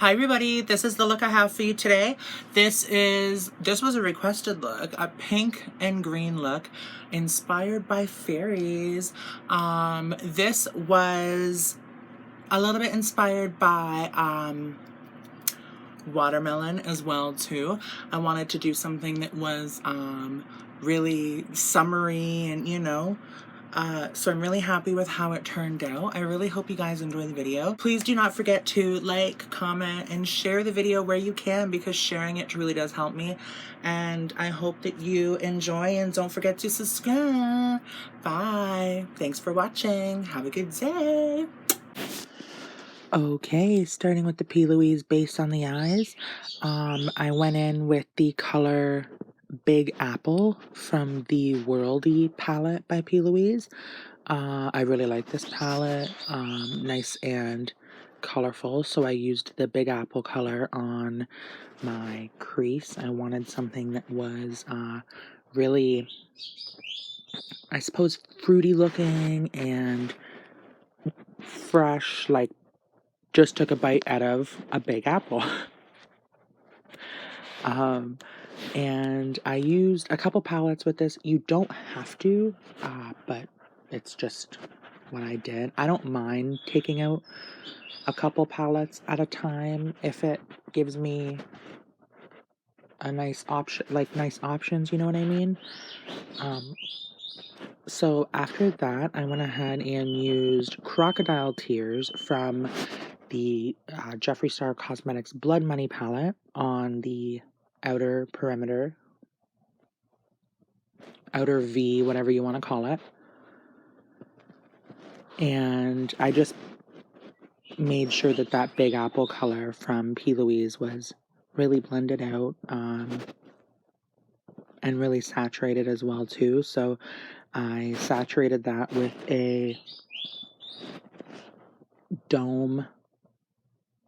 Hi everybody, this is the look I have for you today. This was a requested look, a pink and green look inspired by fairies. This was a little bit inspired by watermelon as well too. I wanted to do something that was really summery and so I'm really happy with how it turned out. I really hope you guys enjoy the video. Please do not forget to like, comment, and share the video where you can, because sharing it really does help me. And I hope that you enjoy, and don't forget to subscribe. Bye. Thanks for watching. Have a good day. Okay, starting with the Louise Base on the eyes. I went in with the color Big Apple from the Worldie palette by Louise. I really like this palette, nice and colorful, so I used the Big Apple color on my crease. I wanted something that was really, I suppose, fruity looking and fresh, like just took a bite out of a big apple. And I used a couple palettes with this. You don't have to, but it's just what I did. I don't mind taking out a couple palettes at a time if it gives me a nice option, like nice options, you know what I mean? So after that, I went ahead and used Crocodile Tears from the Jeffree Star Cosmetics Blood Money palette on the outer perimeter, outer V, whatever you want to call it. And I just made sure that that Big Apple color from P. Louise was really blended out and really saturated as well too. So I saturated that with a dome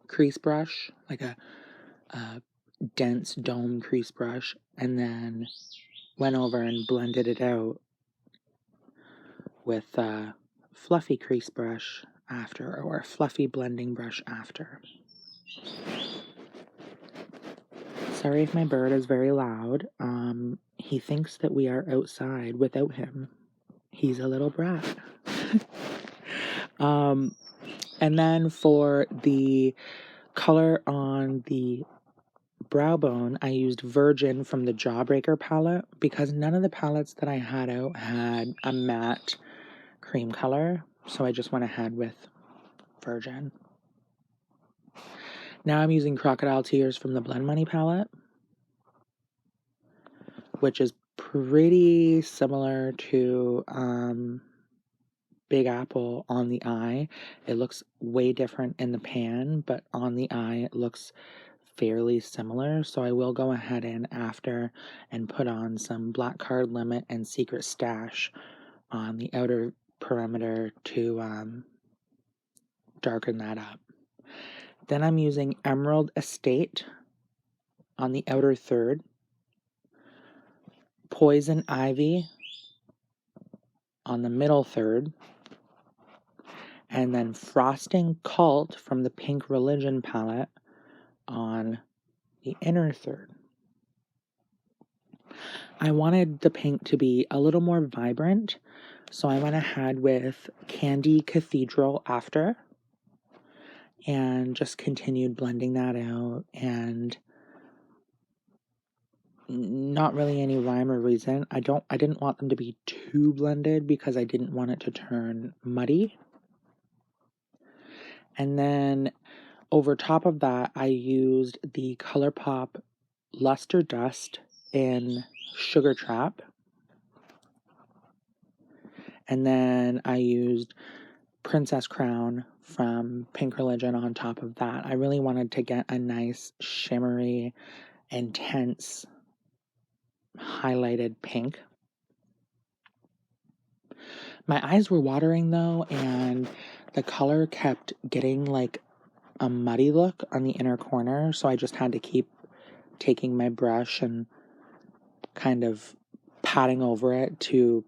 crease brush, like a dense dome crease brush, and then went over and blended it out with a fluffy crease brush after, or a fluffy blending brush after. Sorry if my bird is very loud. He thinks that we are outside without him. He's a little brat. And then for the color on the brow bone, I used Virgin from the Jawbreaker palette, because none of the palettes that I had out had a matte cream color, so I just went ahead with Virgin. Now I'm using Crocodile Tears from the Blood Money palette, which is pretty similar to Big Apple on the eye. It looks way different in the pan, but on the eye it looks fairly similar. So I will go ahead and after and put on some Black Card Limit and Secret Stash on the outer perimeter to darken that up. Then I'm using Emerald Estate on the outer third, Poison Ivy on the middle third, and then Frosting Cult from the Pink Religion palette on the inner third. I wanted the pink to be a little more vibrant, so I went ahead with Candy Cathedral after and just continued blending that out, and not really any rhyme or reason. I didn't want them to be too blended because I didn't want it to turn muddy. And then over top of that, I used the Colourpop Luster Dust in Sugar Trap. And then I used Princess Crown from Pink Religion on top of that. I really wanted to get a nice shimmery, intense, highlighted pink. My eyes were watering though, and the color kept getting like a muddy look on the inner corner, so I just had to keep taking my brush and kind of patting over it to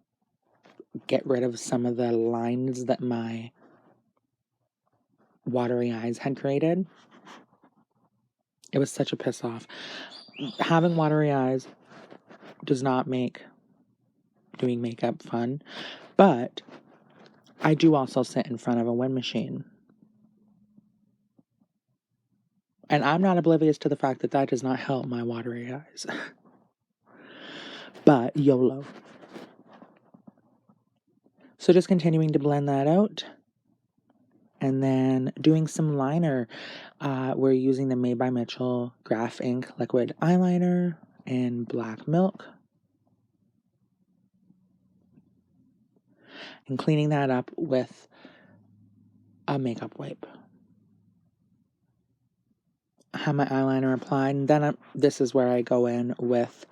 get rid of some of the lines that my watery eyes had created. It was such a piss off. Having watery eyes does not make doing makeup fun, but I do also sit in front of a wind machine. And I'm not oblivious to the fact that that does not help my watery eyes. But YOLO. So just continuing to blend that out. And then doing some liner. We're using the Made by Mitchell Graph Ink Liquid Eyeliner in Black Milk. And cleaning that up with a makeup wipe. I have my eyeliner applied, and then this is where I go in with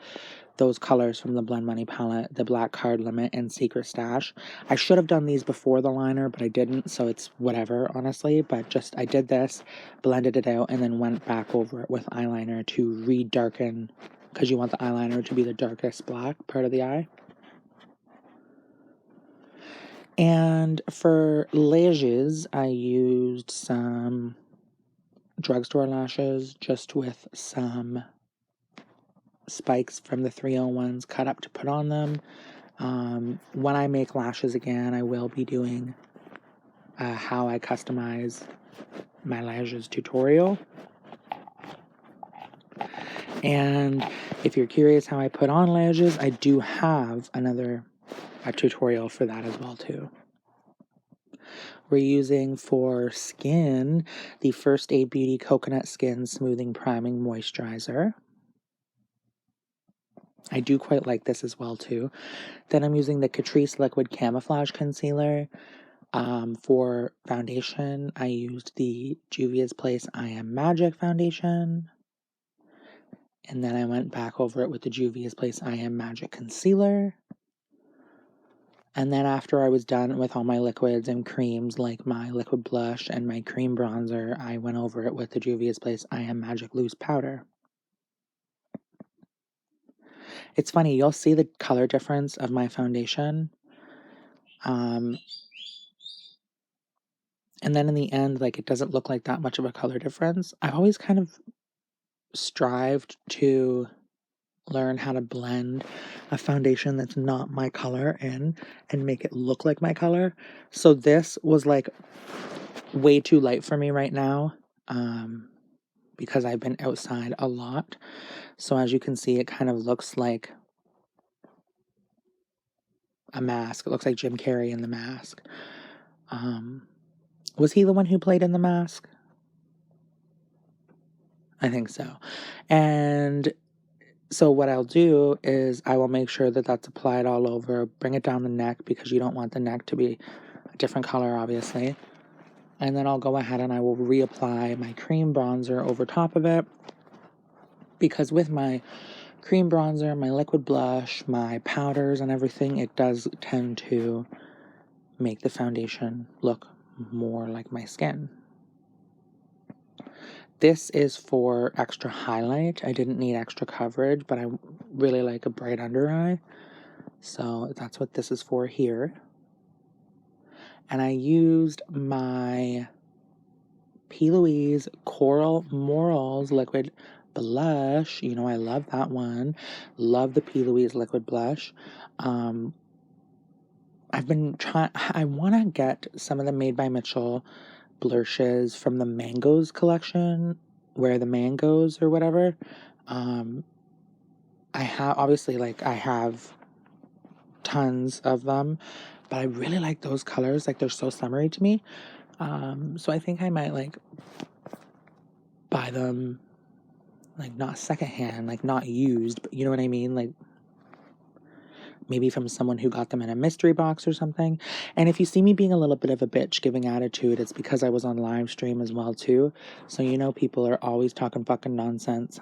those colors from the Blend Money palette, the Black Card Limit and Secret Stash. I should have done these before the liner, but I didn't, so it's whatever, honestly. But just, I did this, blended it out, and then went back over it with eyeliner to re-darken, because you want the eyeliner to be the darkest black part of the eye. And for lashes, I used some drugstore lashes, just with some spikes from the 301s cut up to put on them. When I make lashes again, I will be doing how I customize my lashes tutorial. And if you're curious how I put on lashes, I do have a tutorial for that as well too. We're using for skin the First Aid Beauty Coconut Skin Smoothing Priming Moisturizer. I do quite like this as well too. Then I'm using the Catrice Liquid Camouflage Concealer. For foundation, I used the Juvia's Place I Am Magic foundation. And then I went back over it with the Juvia's Place I Am Magic Concealer. And then after I was done with all my liquids and creams, like my liquid blush and my cream bronzer, I went over it with the Juvia's Place I Am Magic Loose Powder. It's funny, you'll see the color difference of my foundation. And then in the end, like, it doesn't look like that much of a color difference. I've always kind of strived to learn how to blend a foundation that's not my color in and make it look like my color. So this was like way too light for me right now, because I've been outside a lot. So as you can see, it kind of looks like a mask. It looks like Jim Carrey in The Mask. Was he the one who played in The Mask? I think so. And so what I'll do is I will make sure that that's applied all over, bring it down the neck because you don't want the neck to be a different color, obviously. And then I'll go ahead and I will reapply my cream bronzer over top of it, because with my cream bronzer, my liquid blush, my powders and everything, it does tend to make the foundation look more like my skin. This is for extra highlight. I didn't need extra coverage, but I really like a bright under eye. So that's what this is for here. And I used my P. Louise Coral Morals liquid blush. You know, I love that one. Love the P. Louise liquid blush. I've been trying, I want to get some of the Made by Mitchell blushes from the Mangoes collection, Where the Mangoes or whatever. I have, obviously, like, I have tons of them, but I really like those colors. Like, they're so summery to me. So I think I might, like, buy them, like, not secondhand, like, not used, but you know what I mean? Like, maybe from someone who got them in a mystery box or something. And if you see me being a little bit of a bitch giving attitude, it's because I was on live stream as well too. So you know, people are always talking fucking nonsense,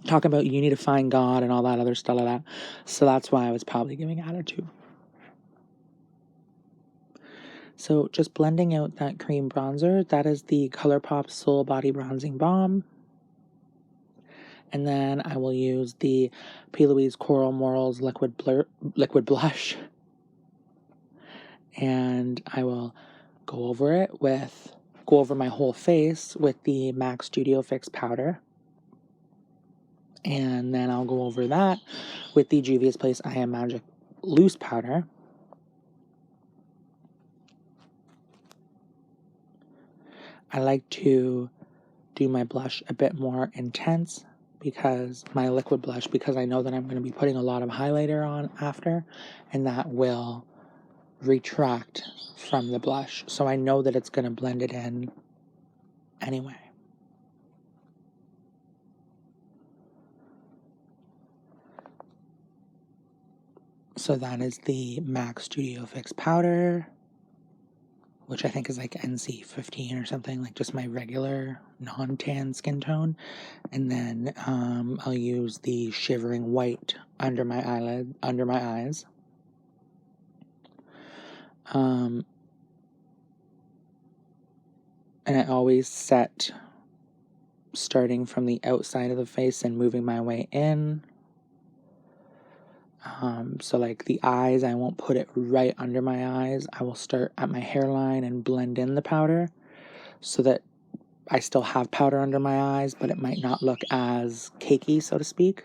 talking about you need to find God and all that other stuff like that. So that's why I was probably giving attitude. So just blending out that cream bronzer, that is the Colourpop Soul Body Bronzing Balm. And then I will use the P. Louise Coral Morals liquid blush. And I will go over it with go over my whole face with the MAC Studio Fix powder. And then I'll go over that with the Juvia's Place I Am Magic loose powder. I like to do my blush a bit more intense, because my liquid blush, because I know that I'm going to be putting a lot of highlighter on after, and that will retract from the blush. So I know that it's going to blend it in anyway. So that is the MAC Studio Fix powder, which I think is like NC 15 or something, like just my regular non-tan skin tone. And then I'll use the Shivering White under my eyelid, under my eyes. And I always set starting from the outside of the face and moving my way in. So like the eyes, I won't put it right under my eyes. I will start at my hairline and blend in the powder so that I still have powder under my eyes, but it might not look as cakey, so to speak.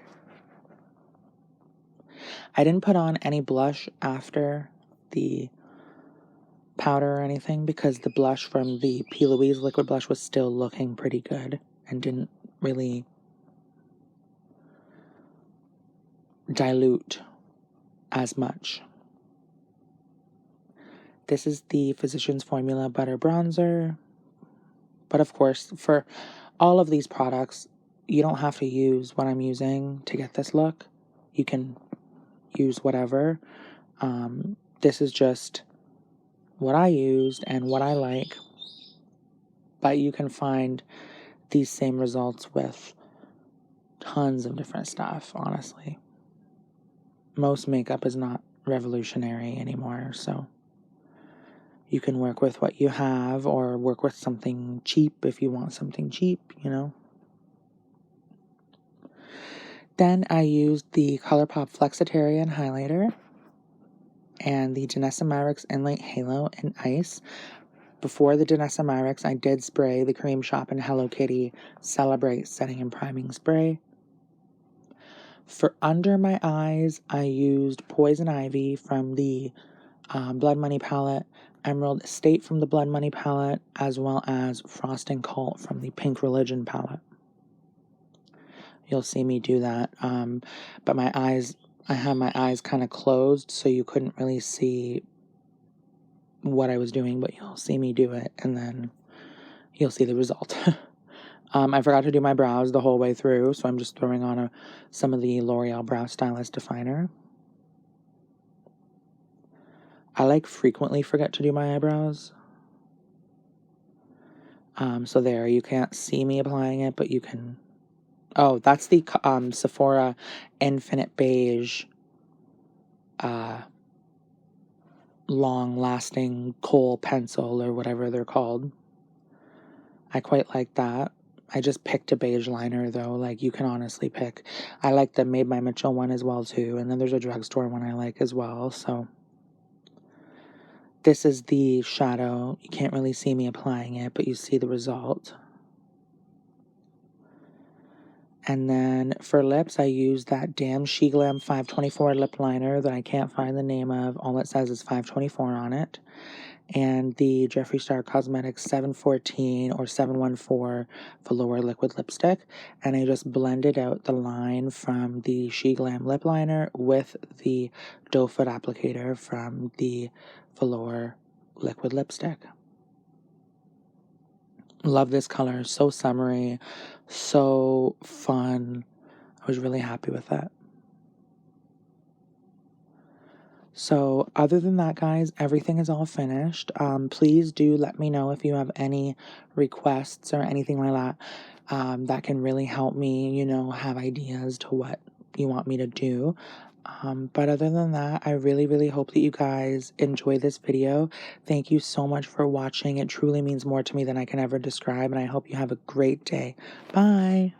I didn't put on any blush after the powder or anything, because the blush from the P. Louise liquid blush was still looking pretty good and didn't really dilute as much. This is the Physicians Formula Butter Bronzer. But of course, for all of these products, you don't have to use what I'm using to get this look. You can use whatever. This is just what I used and what I like. But you can find these same results with tons of different stuff, honestly. Most makeup is not revolutionary anymore, so you can work with what you have, or work with something cheap if you want something cheap, you know. Then I used the Colourpop Flexetarian highlighter and the Danessa Myricks Enlight Halo in Ice. Before the Danessa Myricks, I did spray the Cream Shop and Hello Kitty Celebrate Setting and Priming Spray. For under my eyes, I used Poison Ivy from the Blood Money palette, Emerald Estate from the Blood Money palette, as well as Frost and Cult from the Pink Religion palette. You'll see me do that, but my eyes, I had my eyes kind of closed, so you couldn't really see what I was doing, but you'll see me do it, and then you'll see the result. I forgot to do my brows the whole way through, so I'm just throwing on some of the L'Oreal Brow Stylist Definer. I like frequently forget to do my eyebrows. So there, you can't see me applying it, but you can... Oh, that's the Sephora Infinite Beige long-lasting Kohl pencil, or whatever they're called. I quite like that. I just picked a beige liner, though. Like, you can honestly pick. I like the Made by Mitchell one as well, too. And then there's a drugstore one I like as well, so. This is the shadow. You can't really see me applying it, but you see the result. And then for lips, I use that damn Sheglam 524 lip liner that I can't find the name of. All it says is 524 on it. And the Jeffree Star Cosmetics 714 or 714 Velour liquid lipstick. And I just blended out the line from the Sheglam lip liner with the doe foot applicator from the Velour liquid lipstick. Love this color. So summery. So fun. I was really happy with that. So other than that, guys, everything is all finished. Please do let me know if you have any requests or anything like that. That can really help me, you know, have ideas to what you want me to do. But other than that, I really, really hope that you guys enjoy this video. Thank you so much for watching. It truly means more to me than I can ever describe, and I hope you have a great day. Bye!